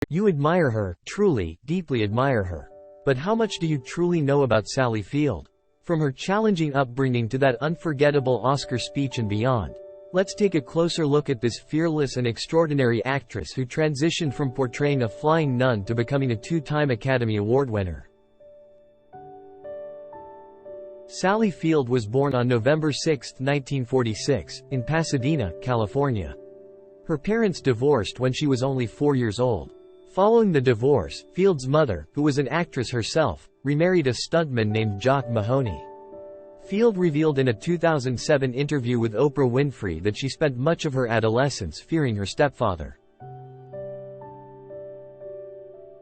You admire her, truly, deeply admire her. But how much do you truly know about Sally Field? From her challenging upbringing to that unforgettable Oscar speech and beyond. Let's take a closer look at this fearless and extraordinary actress who transitioned from portraying a flying nun to becoming a two-time Academy Award winner. Sally Field was born on November 6, 1946, in Pasadena, California. Her parents divorced when she was only 4 years old. Following the divorce, Field's mother, who was an actress herself, remarried a stuntman named Jock Mahoney. Field revealed in a 2007 interview with Oprah Winfrey that she spent much of her adolescence fearing her stepfather.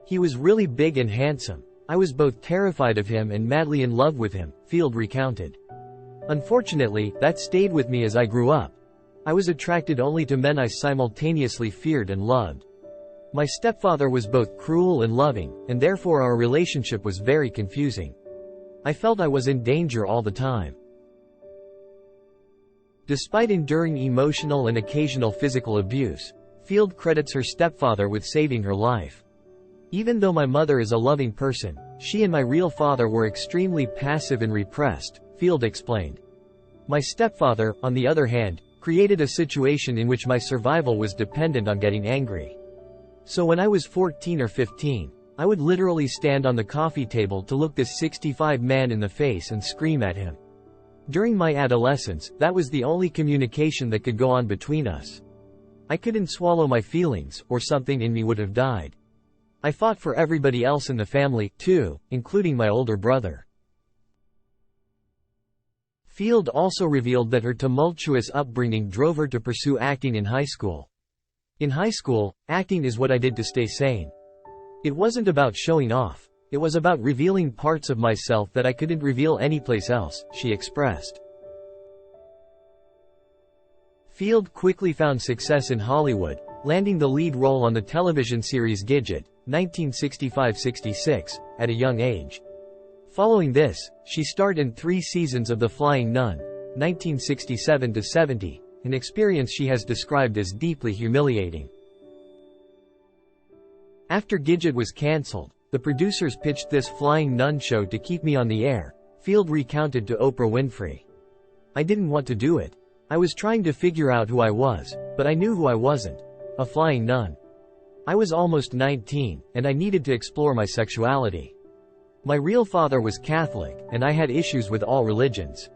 "He was really big and handsome. I was both terrified of him and madly in love with him," Field recounted. "Unfortunately, that stayed with me as I grew up. I was attracted only to men I simultaneously feared and loved. My stepfather was both cruel and loving, and therefore our relationship was very confusing. I felt I was in danger all the time." Despite enduring emotional and occasional physical abuse, Field credits her stepfather with saving her life. "Even though my mother is a loving person, she and my real father were extremely passive and repressed," Field explained. "My stepfather, on the other hand, created a situation in which my survival was dependent on getting angry. So when I was 14 or 15, I would literally stand on the coffee table to look this 65 man in the face and scream at him. During my adolescence, that was the only communication that could go on between us. I couldn't swallow my feelings, or something in me would have died. I fought for everybody else in the family, too, including my older brother." Field also revealed that her tumultuous upbringing drove her to pursue acting in high school. "In high school, acting is what I did to stay sane. It wasn't about showing off. It was about revealing parts of myself that I couldn't reveal anyplace else," she expressed. Field quickly found success in Hollywood, landing the lead role on the television series Gidget, 1965-66, at a young age. Following this, she starred in 3 seasons of The Flying Nun, 1967-70, an experience she has described as deeply humiliating. After Gidget was cancelled, the producers pitched this Flying Nun show to keep me on the air, Field recounted to Oprah Winfrey. "I didn't want to do it. I was trying to figure out who I was, but I knew who I wasn't. A flying nun. I was almost 19, and I needed to explore my sexuality. My real father was Catholic, and I had issues with all religions.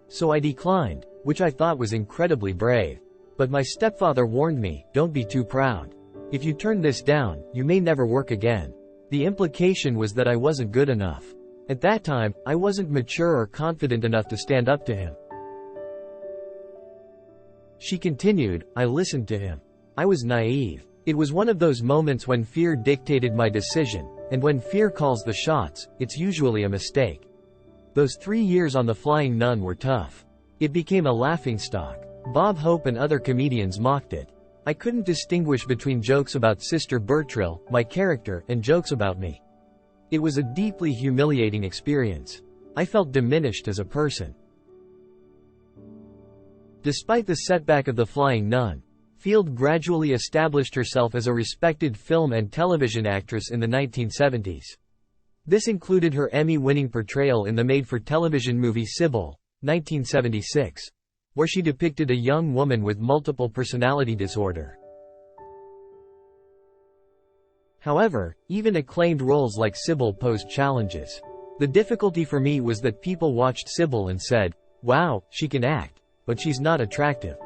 So I declined, which I thought was incredibly brave. But my stepfather warned me, don't be too proud. If you turn this down, you may never work again. The implication was that I wasn't good enough. At that time, I wasn't mature or confident enough to stand up to him." She continued, "I listened to him. I was naive. It was one of those moments when fear dictated my decision, and when fear calls the shots, it's usually a mistake. Those 3 years on The Flying Nun were tough. It became a laughingstock. Bob Hope and other comedians mocked it. I couldn't distinguish between jokes about Sister Bertrill, my character, and jokes about me. It was a deeply humiliating experience. I felt diminished as a person." Despite the setback of The Flying Nun, Field gradually established herself as a respected film and television actress in the 1970s. This included her Emmy-winning portrayal in the made-for-television movie Sybil, 1976, where she depicted a young woman with multiple personality disorder. However, even acclaimed roles like Sybil posed challenges. "The difficulty for me was that people watched Sybil and said, 'Wow, she can act, but she's not attractive,'"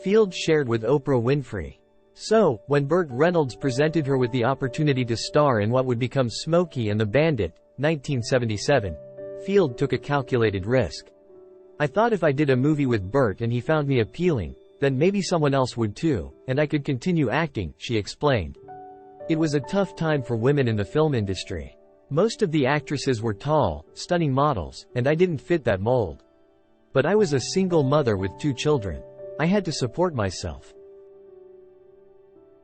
Field shared with Oprah Winfrey. So, when Burt Reynolds presented her with the opportunity to star in what would become Smokey and the Bandit, 1977, Field took a calculated risk. "I thought if I did a movie with Burt and he found me appealing, then maybe someone else would too, and I could continue acting," she explained. It was a tough time for women in the film industry. Most of the actresses were tall, stunning models, and I didn't fit that mold. But I was a single mother with 2 children. I had to support myself.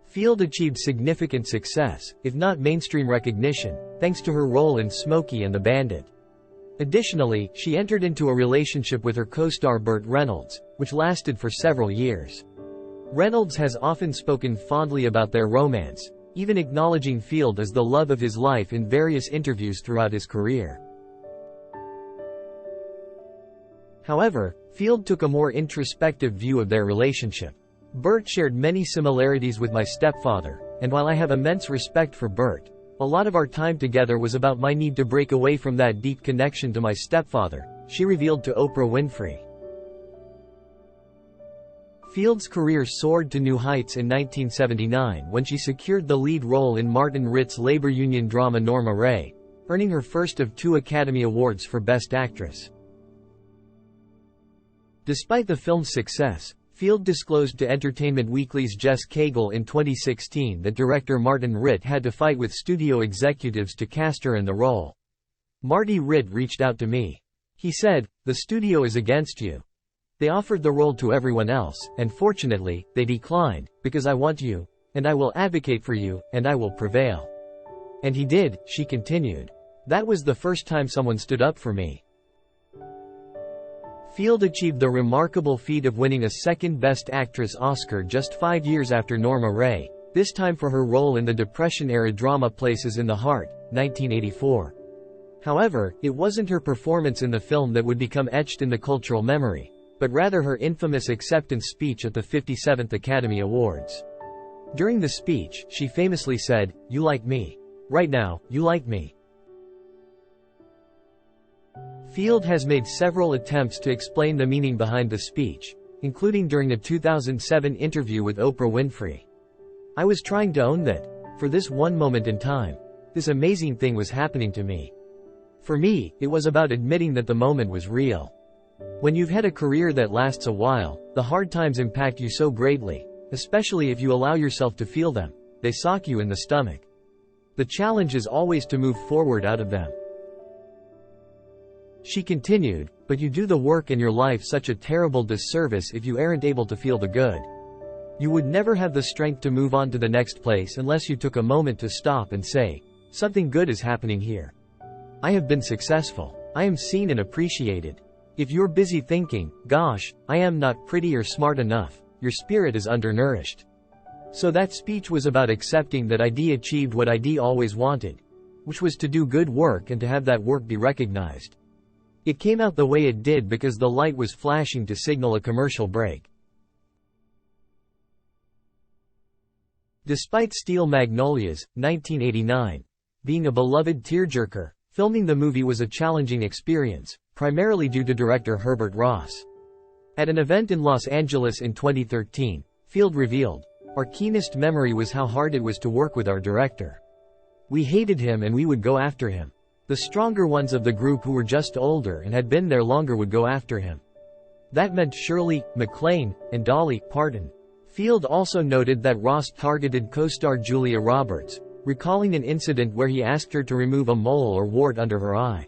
Field achieved significant success, if not mainstream recognition, thanks to her role in Smokey and the Bandit. Additionally, she entered into a relationship with her co-star Burt Reynolds, which lasted for several years. Reynolds has often spoken fondly about their romance, even acknowledging Field as the love of his life in various interviews throughout his career. However, Field took a more introspective view of their relationship. Burt shared many similarities with my stepfather, and while I have immense respect for Burt, a lot of our time together was about my need to break away from that deep connection to my stepfather, she revealed to Oprah Winfrey. Field's career soared to new heights in 1979 when she secured the lead role in Martin Ritt's labor union drama Norma Ray, earning her first of 2 Academy Awards for Best Actress. Despite the film's success, Field disclosed to Entertainment Weekly's Jess Cagle in 2016 that director Martin Ritt had to fight with studio executives to cast her in the role. "Marty Ritt reached out to me. He said, 'The studio is against you. They offered the role to everyone else, and fortunately, they declined, because I want you, and I will advocate for you, and I will prevail.' And he did," she continued. "That was the first time someone stood up for me." Field achieved the remarkable feat of winning a second Best Actress Oscar just 5 years after Norma Ray, this time for her role in the Depression-era drama Places in the Heart, 1984. However, it wasn't her performance in the film that would become etched in the cultural memory, but rather her infamous acceptance speech at the 57th Academy Awards. During the speech, she famously said, "You like me. Right now, you like me." Field has made several attempts to explain the meaning behind the speech, including during the 2007 interview with Oprah Winfrey. "I was trying to own that, for this one moment in time, this amazing thing was happening to me. For me, it was about admitting that the moment was real. When you've had a career that lasts a while, the hard times impact you so greatly, especially if you allow yourself to feel them. They sock you in the stomach. The challenge is always to move forward out of them." She continued, "But you do the work in your life such a terrible disservice if you aren't able to feel the good. You would never have the strength to move on to the next place unless you took a moment to stop and say, 'Something good is happening here. I have been successful. I am seen and appreciated.' If you're busy thinking, 'Gosh, I am not pretty or smart enough,' your spirit is undernourished." So that speech was about accepting that ID achieved what ID always wanted, which was to do good work and to have that work be recognized. It came out the way it did because the light was flashing to signal a commercial break. Despite Steel Magnolias, 1989, being a beloved tearjerker, filming the movie was a challenging experience, primarily due to director Herbert Ross. At an event in Los Angeles in 2013, Field revealed, "Our keenest memory was how hard it was to work with our director. We hated him and we would go after him. The stronger ones of the group who were just older and had been there longer would go after him. That meant Shirley, MacLaine, and Dolly Parton." Field also noted that Ross targeted co-star Julia Roberts, recalling an incident where he asked her to remove a mole or wart under her eye.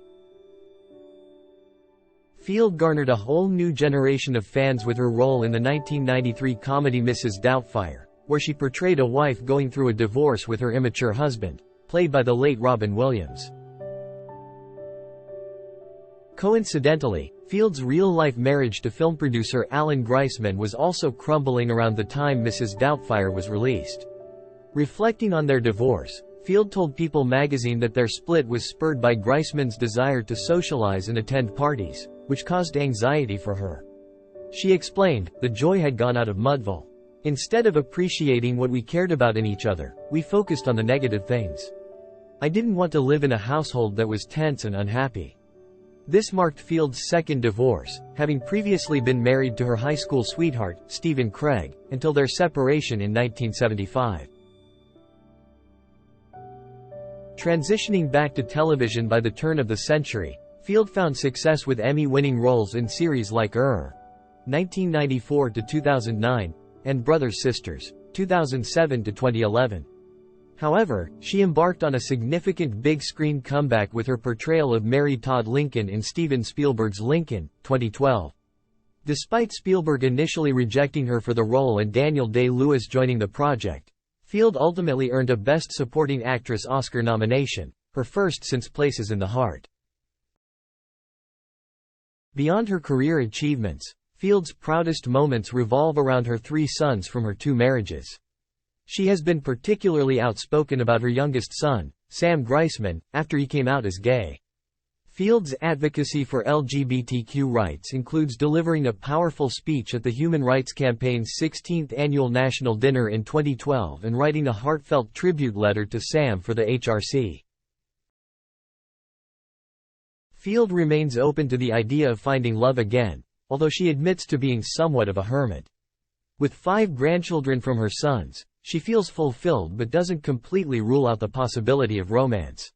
Field garnered a whole new generation of fans with her role in the 1993 comedy Mrs. Doubtfire, where she portrayed a wife going through a divorce with her immature husband, played by the late Robin Williams. Coincidentally, Field's real-life marriage to film producer Alan Greisman was also crumbling around the time Mrs. Doubtfire was released. Reflecting on their divorce, Field told People magazine that their split was spurred by Greisman's desire to socialize and attend parties, which caused anxiety for her. She explained, "The joy had gone out of Mudville. Instead of appreciating what we cared about in each other, we focused on the negative things. I didn't want to live in a household that was tense and unhappy." This marked Field's second divorce, having previously been married to her high school sweetheart, Stephen Craig, until their separation in 1975. Transitioning back to television by the turn of the century, Field found success with Emmy-winning roles in series like 1994 to 2009, and Brothers Sisters, 2007 to 2011. However, she embarked on a significant big-screen comeback with her portrayal of Mary Todd Lincoln in Steven Spielberg's Lincoln, 2012. Despite Spielberg initially rejecting her for the role and Daniel Day-Lewis joining the project, Field ultimately earned a Best Supporting Actress Oscar nomination, her first since Places in the Heart. Beyond her career achievements, Field's proudest moments revolve around her 3 sons from her 2 marriages. She has been particularly outspoken about her youngest son, Sam Greisman, after he came out as gay. Field's advocacy for LGBTQ rights includes delivering a powerful speech at the Human Rights Campaign's 16th annual national dinner in 2012 and writing a heartfelt tribute letter to Sam for the HRC. Field remains open to the idea of finding love again, although she admits to being somewhat of a hermit. With 5 grandchildren from her sons, she feels fulfilled but doesn't completely rule out the possibility of romance.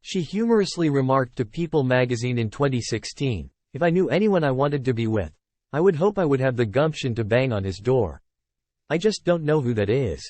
She humorously remarked to People magazine in 2016, "If I knew anyone I wanted to be with, I would hope I would have the gumption to bang on his door. I just don't know who that is."